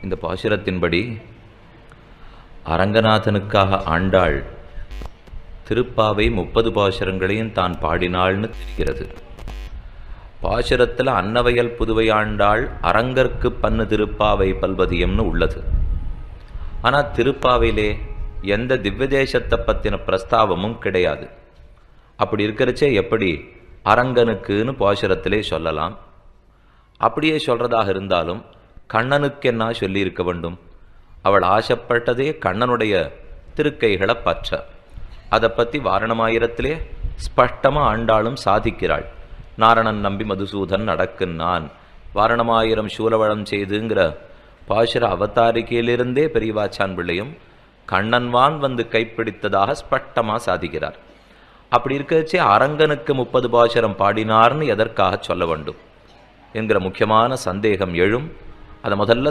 இந்த பாசுரத்தின்படி அரங்கநாதனுக்காக ஆண்டாள் திருப்பாவை 30 பாசுரங்களையும் தான் பாடினாள்னு தெரிகிறது. பாசுரத்தில் அன்னவயல் புதுவை ஆண்டாள் அரங்கற்கு பன்னு திருப்பாவை பல்வதியம்னு உள்ளது. ஆனால் திருப்பாவையிலே எந்த திவ்யதேசத்தை பற்றின பிரஸ்தாவமும் கிடையாது. அப்படி இருக்கிறச்சே எப்படி அரங்கனுக்குன்னு பாசுரத்திலே சொல்லலாம்? அப்படியே சொல்றதாக இருந்தாலும் கண்ணனுக்கு என்ன சொல்லியிருக்க வேண்டும்? அவள் ஆசைப்பட்டதே கண்ணனுடைய திருக்கைகளை பற்ற. அதை பற்றி வாரணமாயிரத்திலே ஸ்பஷ்டமாக ஆண்டாளும் சாதிக்கிறாள். நாரணன் நம்பி மதுசூதன் நடக்குன்னான் வாரணமாயிரம் சூலவளம் செய்துங்கிற பாசுர அவதாரிகையிலிருந்தே பெரியவாச்சான் பிள்ளையும் கண்ணன்வான் வந்து கைப்பிடித்ததாக ஸ்பஷ்டமாக சாதிக்கிறார். அப்படி இருக்கச்சே அரங்கனுக்கு 30 பாசுரம் பாடினார்னு எதற்காக சொல்ல வேண்டும் என்கிற முக்கியமான சந்தேகம் எழும். அதை முதல்ல